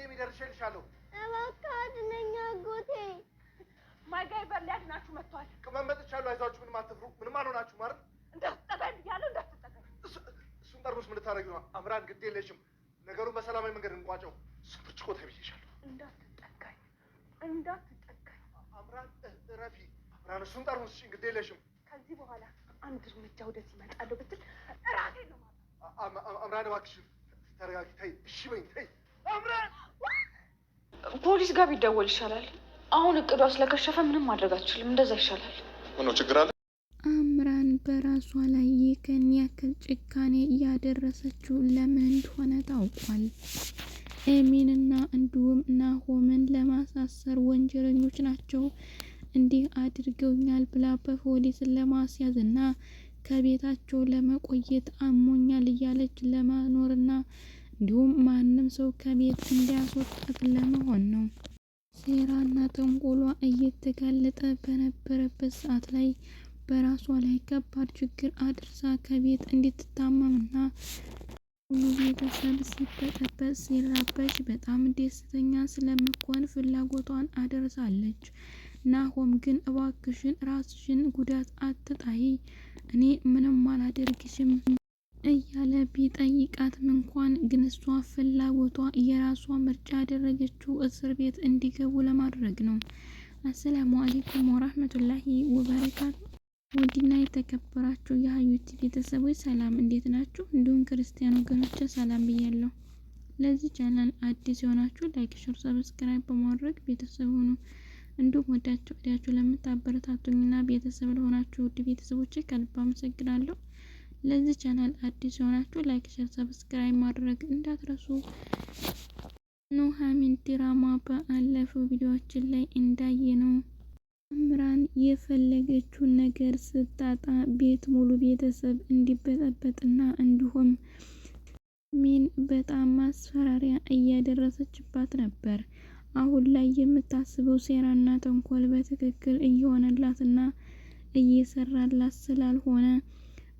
የሚደርሽልሻለሁ እባክህ ነኛ ጎቴ ማይጋይ በሊያድናችሁ መጥቷል ከመመጥቻለሁ አይዟችሁ ምንም አትፍሩ ምንም አልሆናችሁ ማለት እንዳትጠጋኝ ብያለሁ እንዳትጠጋኝ እሱን ጠርሙስ ምን ልታረጊው ነው አምራን ግድ የለሽም ነገሩን በሰላማዊ መንገድ እንቋጨው ብርጭቆ ተብዬሻለሁ እንዳትጠጋኝ አምራን እረፊ አምራን እሱን ጠርሙስ ግድ የለሽም ከዚህ በኋላ አንድ እርምጃ ወደዚህ እመጣለሁ ብትል እራሴን ነው ማለት አምራን እባክሽን ተረጋጊ ተይ እሺ በይኝ ተይ አምራን ፖሊስ ጋር ቢደወል ይሻላል አሁን እቅዷ ስለከሸፈ ምንም ማድረግ አትችልም እንደዛ ይሻላል ምነው ችግር አለ አምራን በራሷ ላይ ይህን ያክል ጭካኔ ያደረሰችው ለምን እንደሆነ ታውቋል ኤሚንና እንዲሁም ናሆምን ለማሳሰር ወንጀለኞች ናቸው እንዲህ አድርገውኛል ብላ በፖሊስን ለማስያዝና ከቤታቸው ለመቆየት አሞኛል እያለች ለማኖርና እንዲሁም ማንም ሰው ከቤት እንዲያስወጣት ለመሆን ነው ሴራና ተንኮሏ እየተጋለጠ በነበረበት ሰዓት ላይ በራሷ ላይ ከባድ ችግር አድርሳ ከቤት እንድትታመምና ሁሉ ቤተሰብ ሲበጠበጥ ሲራበሽ በጣም ደስተኛ ስለምትሆን ፍላጎቷን አደርሳለች ናሆም ግን እባክሽን ራስሽን ጉዳት አትጣይ እኔ ምንም አላደርግሽም እያለ ቢጠይቃትም እንኳን ግን እሷ ፍላጎቷ የራሷ ምርጫ ያደረገችው እስር ቤት እንዲገቡ ለማድረግ ነው አሰላሙ አለይኩም ወራህመቱላሂ ወበረካቱ ውድና የተከበራችሁ የሀዩቲ ቤተሰቦች ሰላም እንዴት ናችሁ እንዲሁም ክርስቲያን ወገኖች ሰላም ብያለሁ ለዚህ ቻናል አዲስ የሆናችሁ ላይክ ሼር ሰብስክራይብ በማድረግ ቤተሰብ ሁኑ እንዲሁም ወዳችሁ ለምታበረታቱኝና ቤተሰብ ለሆናችሁ ውድ ቤተሰቦች ከልብ አመሰግናለሁ ለዚህ ቻናል አዲስ የሆናችሁ ላይክ ሼር ሰብስክራይብ ማድረግ እንዳትረሱ ኑሐሚን ድራማ ባለፈው ቪዲዮአችን ላይ እንዳየነው አምራን የፈለገችውን ነገር ስታጣ ቤት ሙሉ ቤተሰብ እንዲበጠበጥና እንዲሁም ሚን በጣም ማስፈራሪያ እያደረሰችባት ነበር አሁን ላይ የምታስበው ሴራና ተንኮል በትክክል እየሆነላትና እየሰራላት ስላልሆነ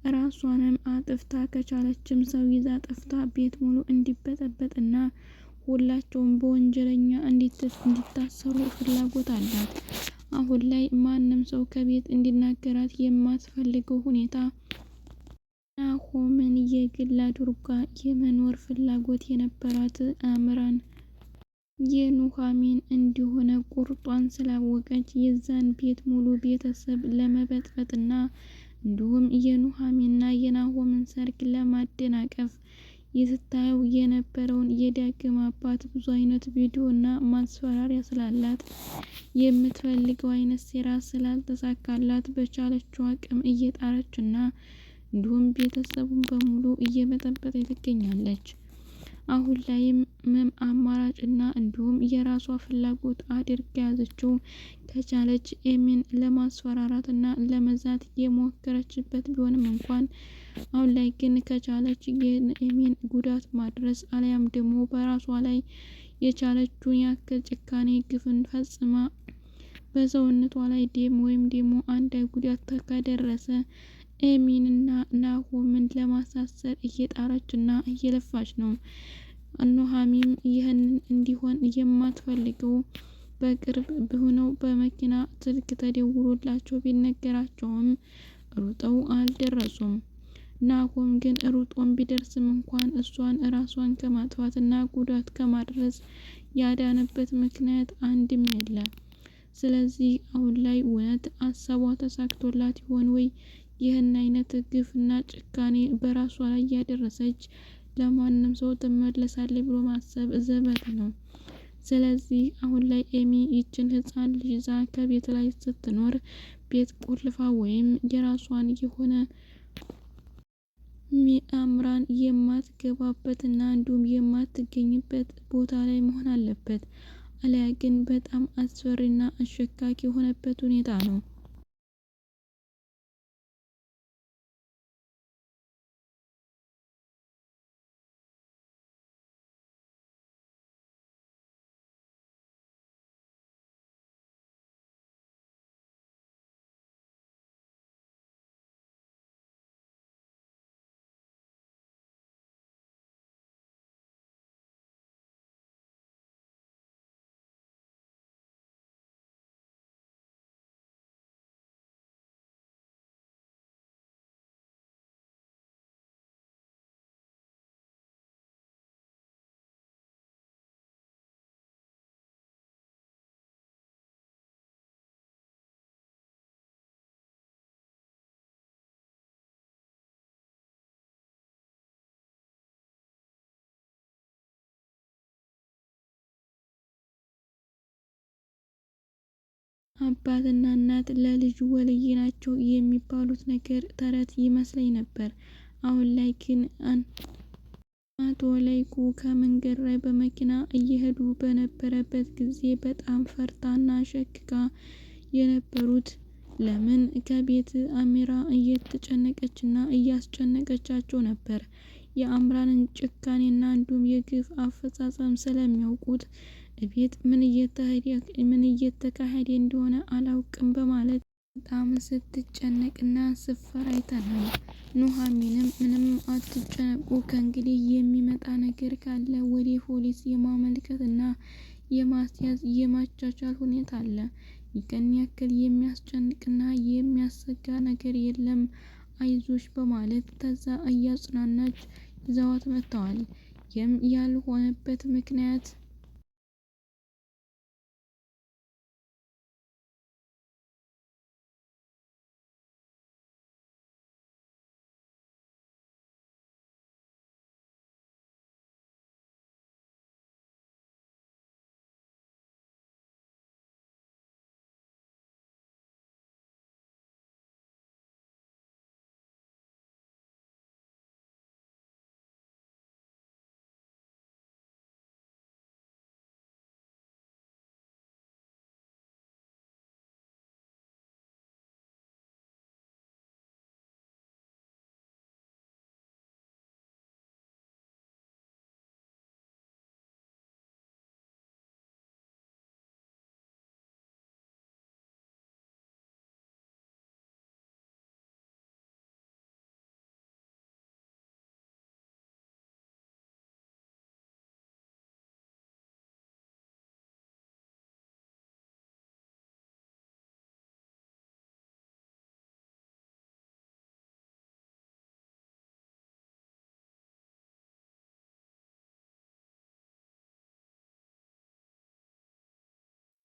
ራሷንም አጥፍታ ከቻለችም ሰው ይዛ አጥፍታ ቤት ሙሉ እንዲበጠበጥና ሁላቸውም በወንጀለኛ እንዲታሰሩ ፍላጎት አላት አሁን ላይ ማንም ሰው ከቤት እንዲናገራት የማትፈልገው ሁኔታ ናሆምን የግል አድርጋ የመኖር ፍላጎት የነበራት አምራን የኑሐሚን እንዲሆነ ቁርጧን ስላወቀች የዛን ቤት ሙሉ ቤተሰብ ለመበጥበጥና እንዲሁም የኑሐሚንና የናሆምን ሰርግ ለማደናቀፍ የስታየው የነበረውን የዳግም አባት ብዙ አይነት ቪዲዮና ማስፈራሪያ ስላላት የምትፈልገው አይነት ሴራ ስላልተሳካላት በቻለችው አቅም እየጣረችና እንዲሁም ቤተሰቡን በሙሉ እየበጠበጠ ትገኛለች አሁን ላይም አማራጭና እንዲሁም የራሷ ፍላጎት አድርጋ ያዘችው ከቻለች ኤሚን ለማስፈራራትና ለመዛት የሞከረችበት ቢሆንም እንኳን አሁን ላይ ግን ከቻለች የኤሚን ጉዳት ማድረስ አለያም ደግሞ በራሷ ላይ የቻለችውን ያክል ጭካኔ ግፍን ፈጽማ በሰውነቷ ላይ ደም ወይም ደግሞ አንድ ጉዳት ከደረሰ ኤሚንና ናሆምን ለማሳሰር እየጣረችና እየለፋች ነው ኑሐሚን ይህንን እንዲሆን የማትፈልገው በቅርብ ሆነው በመኪና ስልክ ተደውሎላቸው ቢነገራቸውም ሩጠው አልደረሱም ናሆም ግን ሩጦም ቢደርስም እንኳን እሷን ራሷን ከማጥፋትና ጉዳት ከማድረስ ያዳነበት ምክንያት አንድም የለም ስለዚህ አሁን ላይ እውነት ሀሳቧ ተሳክቶላት ይሆን ወይ ይህን አይነት ግፍና ጭካኔ በራሷ ላይ ያደረሰች ለማንም ሰው ትመለሳለች ብሎ ማሰብ ዘበት ነው ስለዚህ አሁን ላይ ኤሚ ይችን ህፃን ልጅ ይዛ ከቤት ላይ ስትኖር ቤት ቆልፋ ወይም የራሷን የሆነ አምራን የማትገባበትና እንዲሁም የማትገኝበት ቦታ ላይ መሆን አለበት አለያ ግን በጣም አስፈሪና አሸካኪ የሆነበት ሁኔታ ነው አባትና እናት ለልጅ ወልይ ናቸው የሚባሉት ነገር ተረት ይመስለኝ ነበር። አሁን ላይ ግን አቶ ለይኩ ከመንገድ ላይ በመኪና እየሄዱ በነበረበት ጊዜ በጣም ፈርታና ሸክካ የነበሩት ለምን ከቤት አሚራ እየተጨነቀችና እያስጨነቀቻቸው ነበር። የአምራንን ጭካኔና እንዲሁም የግፍ አፈጻጸም ስለሚያውቁት ቤት ምን እየተካሄደ እንደሆነ አላውቅም በማለት በጣም ስትጨነቅና ስፈራ አይተናል። ኑሐሚንም ምንም አትጨነቁ፣ ከእንግዲህ የሚመጣ ነገር ካለ ወደ ፖሊስ የማመልከትና የማስያዝ የማቻቻል ሁኔታ አለ። ይህን ያክል የሚያስጨንቅና የሚያሰጋ ነገር የለም፣ አይዞሽ በማለት ተዛ እያጽናናች ይዘዋት መጥተዋል። ይህም ያልሆነበት ምክንያት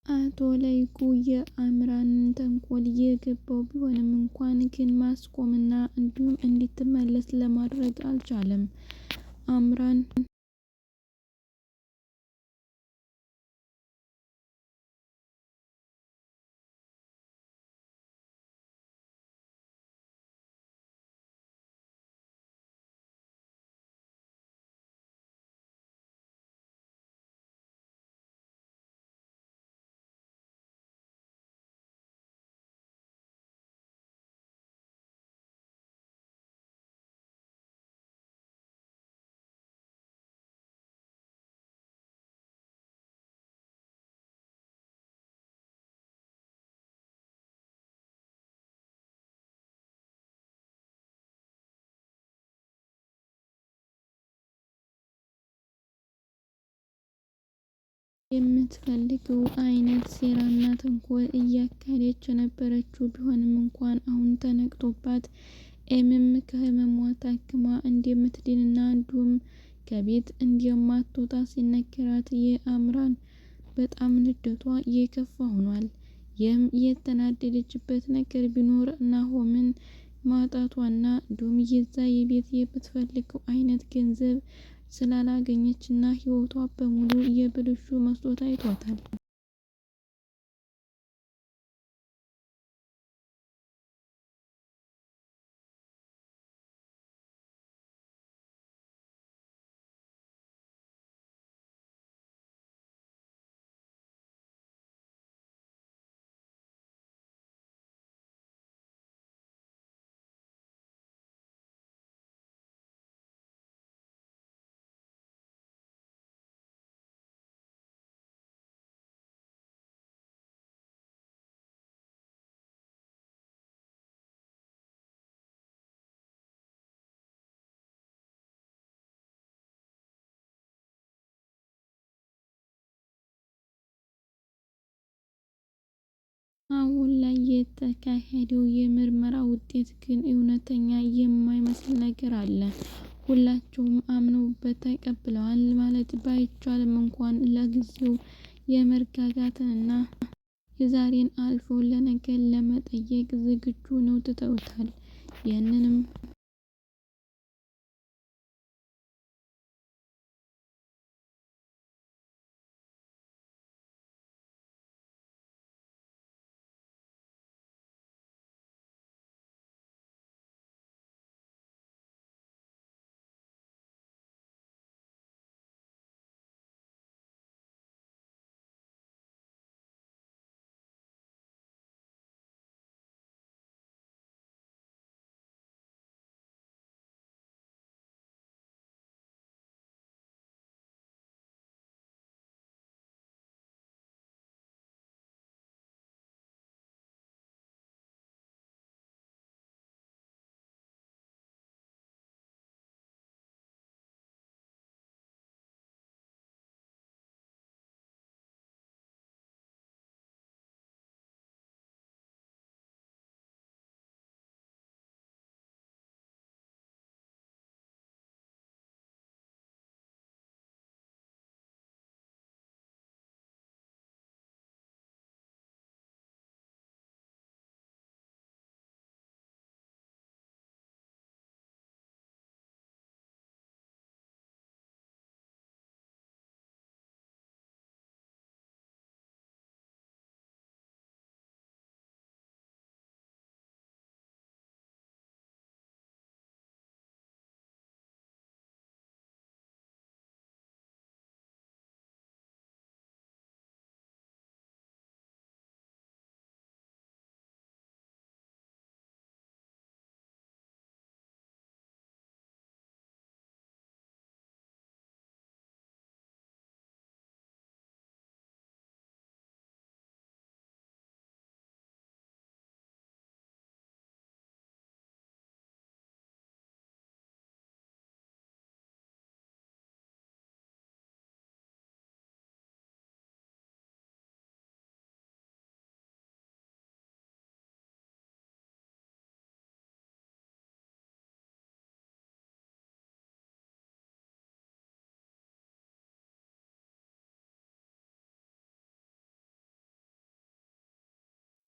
አቶ ለይኩ የአምራንን ተንኮል የገባው ቢሆንም እንኳን ግን ማስቆምና እንዲሁም እንድትመለስ ለማድረግ አልቻለም። አምራን የምትፈልገው አይነት ሴራና ተንኮል እያካሄደች የነበረችው ቢሆንም እንኳን አሁን ተነቅቶባት ኤምም ከህመሟ ታክማ እንደምትድንና እንዲሁም ከቤት እንደማትወጣ ሲነገራት የአምራን በጣም ንደቷ የከፋ ሆኗል። ይህም የተናደደችበት ነገር ቢኖር ናሆምን ማጣቷና እንዲሁም የዛ የቤት የምትፈልገው አይነት ገንዘብ ስላላገኘችና ህይወቷ በሙሉ የብልሹ መስሎ ታይቷታል። አሁን ላይ የተካሄደው የምርመራ ውጤት ግን እውነተኛ የማይመስል ነገር አለ። ሁላቸውም አምነውበት ተቀብለዋል ማለት ባይቻልም እንኳን ለጊዜው የመረጋጋትንና የዛሬን አልፎ ለነገ ለመጠየቅ ዝግጁ ነው ትተውታል። ይህንንም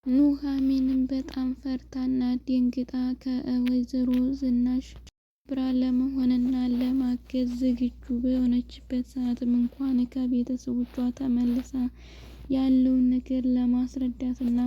ኑሐሚንም በጣም ፈርታና ደንግጣ ከወይዘሮ ዝናሽ ብራ ለመሆንና ለማገዝ ዝግጁ በሆነችበት ሰዓትም እንኳን ከቤተሰቦቿ ተመልሳ ያለውን ነገር ለማስረዳትና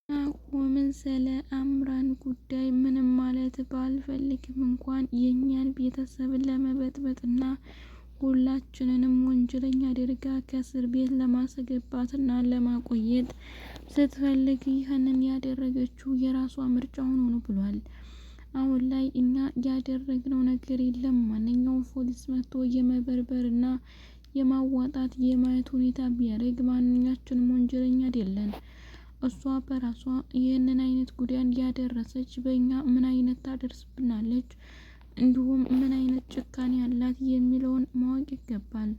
ናሆምን ስለ አምራን ጉዳይ ምንም ማለት ባልፈልግም እንኳን የኛን ቤተሰብ ለመበጥበጥና ሁላችንንም ወንጀለኛ አድርጋ ከእስር ቤት ለማስገባትና ለማቆየት ስትፈልግ ይህንን ያደረገችው የራሷ ምርጫ ሆኖ ነው ብሏል። አሁን ላይ እኛ ያደረግነው ነገር የለም። ማንኛውም ፖሊስ መጥቶ የመበርበርና የማዋጣት የማየት ሁኔታ ቢያደርግ ማንኛችንም ወንጀለኛ አይደለን። እሷ በራሷ ይህንን አይነት ጉዳይ ያደረሰች በእኛ ምን አይነት ታደርስብናለች፣ እንዲሁም ምን አይነት ጭካኔ ያላት የሚለውን ማወቅ ይገባል።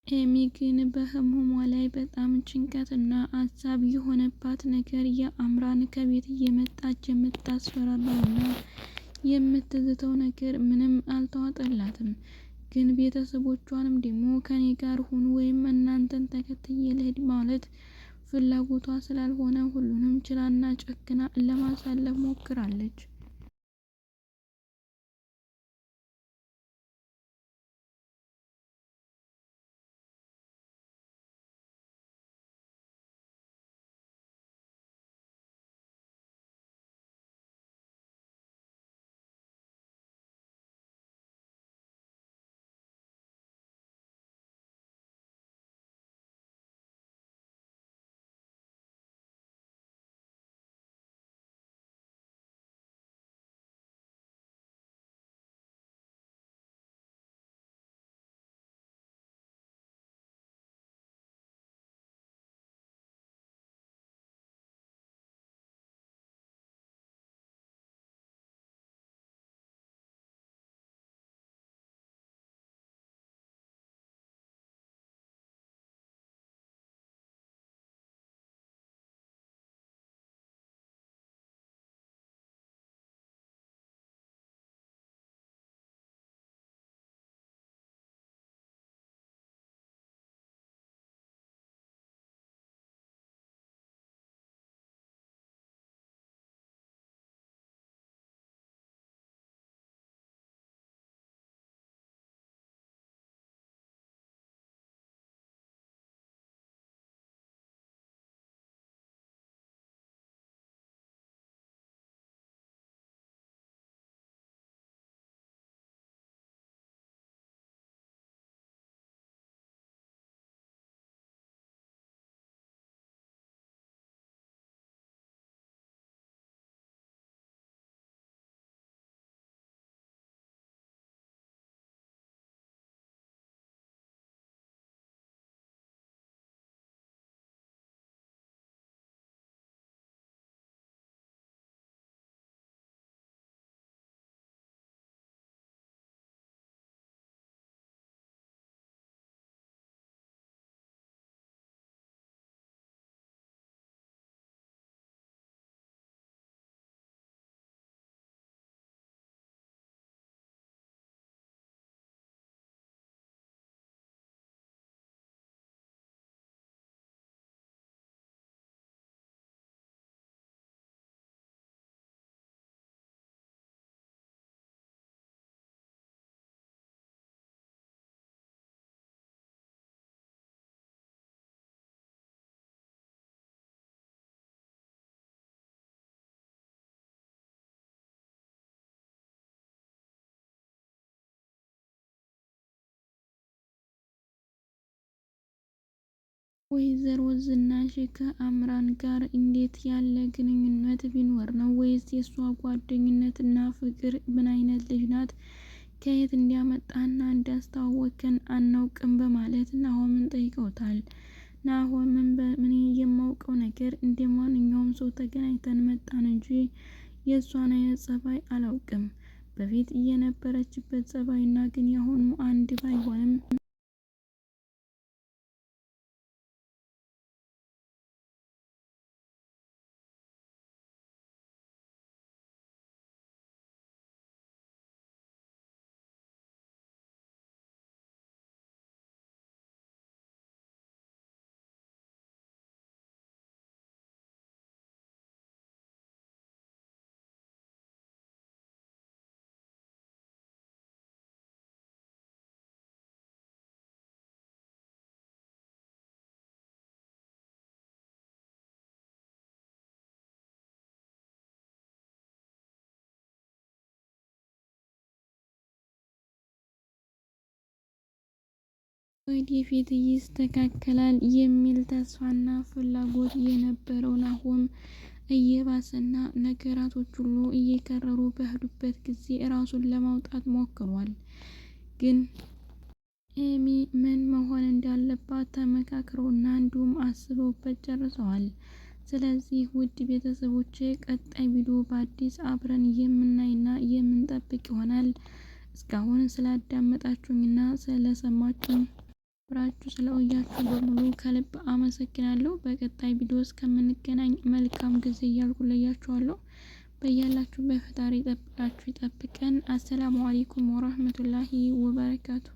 ኤሚ ግን በህመሟ ላይ በጣም ጭንቀትና አሳብ የሆነባት ነገር የአምራን ከቤት እየመጣች የምታስፈራራውና የምትዝተው ነገር ምንም አልተዋጠላትም። ግን ቤተሰቦቿንም ደግሞ ከኔ ጋር ሁኑ ወይም እናንተን ተከትዬ ልሄድ ማለት ፍላጎቷ ስላልሆነ ሁሉንም ችላና ጨክና ለማሳለፍ ሞክራለች። ወይዘሮ ዝናሽ ከአምራን ጋር እንዴት ያለ ግንኙነት ቢኖር ነው? ወይስ የእሷ ጓደኝነትና ፍቅር ምን አይነት ልጅ ናት? ከየት እንዲያመጣና እንዲያስተዋወቀን አናውቅም በማለት ናሆምን ጠይቀውታል። ናሆምን በምን የማውቀው ነገር እንደ ማንኛውም ሰው ተገናኝተን መጣን እንጂ የእሷን አይነት ጸባይ አላውቅም። በፊት የነበረችበት ጸባይና ግን ያሁኑ አንድ ባይሆንም ወደፊት ይስተካከላል የሚል ተስፋና ፍላጎት የነበረው ናሆም እየባሰና ነገራቶች ሁሉ እየከረሩ በሄዱበት ጊዜ ራሱን ለማውጣት ሞክሯል። ግን ኤሚ ምን መሆን እንዳለባት ተመካክረውና እንዲሁም አስበውበት ጨርሰዋል። ስለዚህ ውድ ቤተሰቦቼ ቀጣይ ቪዲዮ በአዲስ አብረን የምናይና የምንጠብቅ ይሆናል። እስካሁን ስላዳመጣችሁኝና ስለሰማችሁኝ አብራችሁ ስለቆያችሁ በሙሉ ከልብ አመሰግናለሁ። በቀጣይ ቪዲዮ እስከምንገናኝ መልካም ጊዜ እያልኩ ለያችኋለሁ። በያላችሁ በፈጣሪ ይጠብቃችሁ ይጠብቀን። አሰላሙ አለይኩም ወራህመቱላሂ ወበረካቱ።